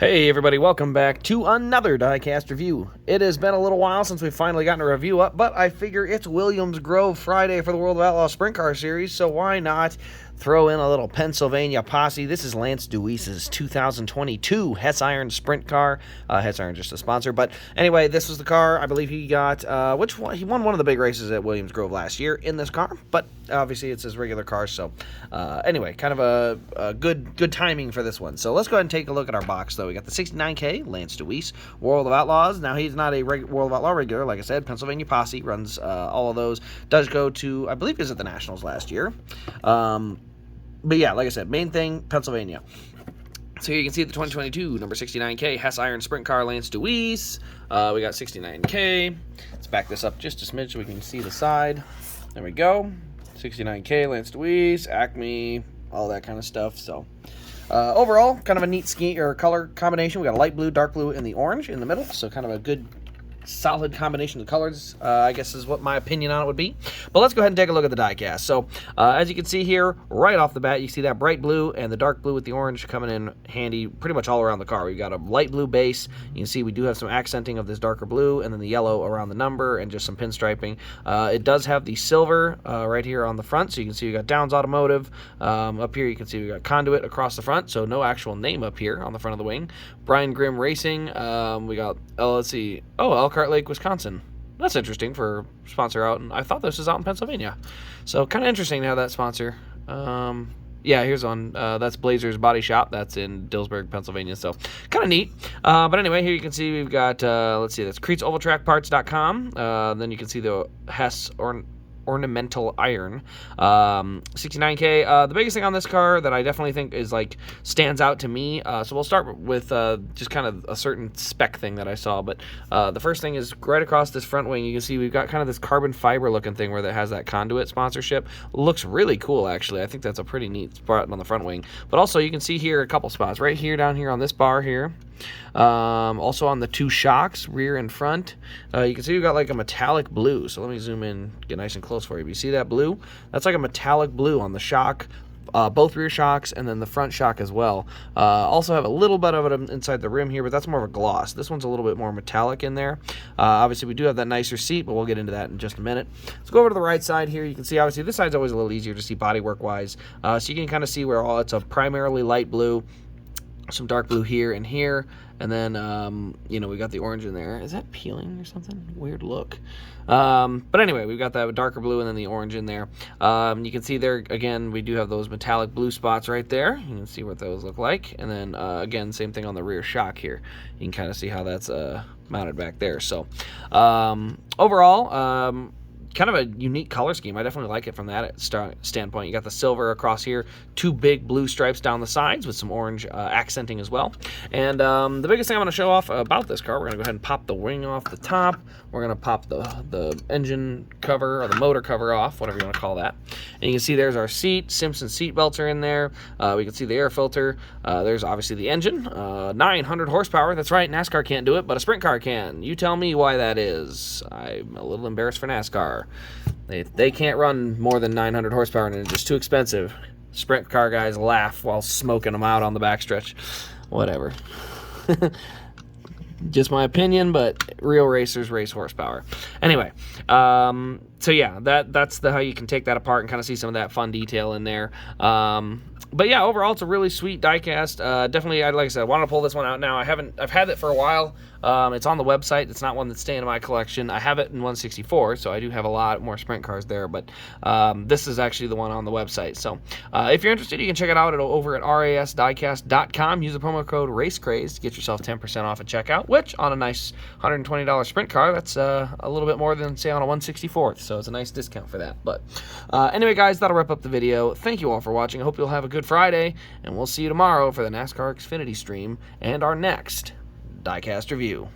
Hey everybody, welcome back to another Diecast review. It has been a little while since we've finally gotten a review up, but I figure it's Williams Grove Friday for the World of Outlaw Sprint Car Series, so why not throw in a little Pennsylvania posse. This is Lance Dewease's 2022 Hess Iron Sprint Car. Hess Iron just a sponsor, but anyway, this was the car. I believe he got, which one? He won one of the big races at Williams Grove last year in this car, but obviously it's his regular car, so anyway, kind of a good timing for this one. So let's go ahead and take a look at our box, though. We got the 69K, Lance Dewease, World of Outlaws. Now, he's not a World of Outlaw regular, like I said. Pennsylvania posse runs all of those. Does go to, I believe he was at the Nationals last year. But yeah, like I said, main thing, Pennsylvania. So here you can see the 2022 number 69K Hess Iron Sprint Car Lance Dewease. We got 69K. Let's back this up just a smidge so we can see the side. There we go. 69K Lance Dewease, Acme, all that kind of stuff. So overall, kind of a neat scheme or color combination. We got a light blue, dark blue, and the orange in the middle. So kind of a good solid combination of colors, I guess is what my opinion on it would be. But let's go ahead and take a look at the diecast. So as you can see here, right off the bat, you see that bright blue and the dark blue with the orange coming in handy pretty much all around the car. We've got a light blue base. You can see we do have some accenting of this darker blue and then the yellow around the number and just some pinstriping. It does have the silver right here on the front, so you can see we got Downs Automotive. Up here you can see we got Conduit across the front, so no actual name up here on the front of the wing. Brian Grimm Racing. We got, let's see, Elkhart Lake, Wisconsin. That's interesting for sponsor out, and I thought this was out in Pennsylvania. So kind of interesting to have that sponsor. Yeah, here's one. That's Blazer's Body Shop. That's in Dillsburg, Pennsylvania. So kind of neat. But anyway, here you can see we've got, let's see, that's Crete'sOvalTrackParts.com. Then you can see the Hess Ornamental Iron. 69K. The biggest thing on this car that I definitely think is like stands out to me, so we'll start with just kind of a certain spec thing that I saw, but the first thing is right across this front wing. You can see we've got kind of this carbon fiber looking thing where that has that Conduit sponsorship. Looks really cool, actually. I think that's a pretty neat spot on the front wing. But also you can see here a couple spots right here, down here on this bar here. Also on the two shocks, rear and front, you can see we've got like a metallic blue. So let me zoom in, get nice and close for you. You see that blue? That's like a metallic blue on the shock, both rear shocks and then the front shock as well. Also have a little bit of it inside the rim here, but that's more of a gloss. This one's a little bit more metallic in there. Obviously we do have that nicer seat, but we'll get into that in just a minute. Let's go over to the right side here. You can see obviously this side's always a little easier to see bodywork wise. So you can kind of see where it's a primarily light blue, some dark blue here and here, and then you know, we got the orange in there. Is that peeling or something? Weird look. But anyway, we've got that darker blue and then the orange in there. You can see there again we do have those metallic blue spots right there. You can see what those look like, and then again same thing on the rear shock here. You can kind of see how that's mounted back there. So overall, kind of a unique color scheme. I definitely like it from that standpoint. You got the silver across here, two big blue stripes down the sides with some orange accenting as well. And the biggest thing I'm going to show off about this car, we're going to go ahead and pop the wing off the top. We're going to pop the engine cover or the motor cover off, whatever you want to call that. And you can see there's our seat. Simpson seat belts are in there. We can see the air filter. There's obviously the engine. 900 horsepower. That's right, NASCAR can't do it, but a sprint car can. You tell me why that is. I'm a little embarrassed for NASCAR. They can't run more than 900 horsepower, and it's just too expensive. Sprint car guys laugh while smoking them out on the backstretch. Whatever. Just my opinion, but real racers race horsepower. Anyway, so yeah, that's how you can take that apart and kind of see some of that fun detail in there. But yeah, overall, it's a really sweet diecast. Definitely, like I said, I wanted to pull this one out now. I've had it for a while. It's on the website. It's not one that's staying in my collection. I have it in 164, so I do have a lot more sprint cars there, but this is actually the one on the website. So if you're interested, you can check it out over at rasdiecast.com. Use the promo code RACECRAZE to get yourself 10% off at checkout, which on a nice $120 sprint car, that's a little bit more than, say, on a 164th, so it's a nice discount for that. But anyway, guys, that'll wrap up the video. Thank you all for watching. I hope you'll have a good Friday, and we'll see you tomorrow for the NASCAR Xfinity stream and our next Diecast review.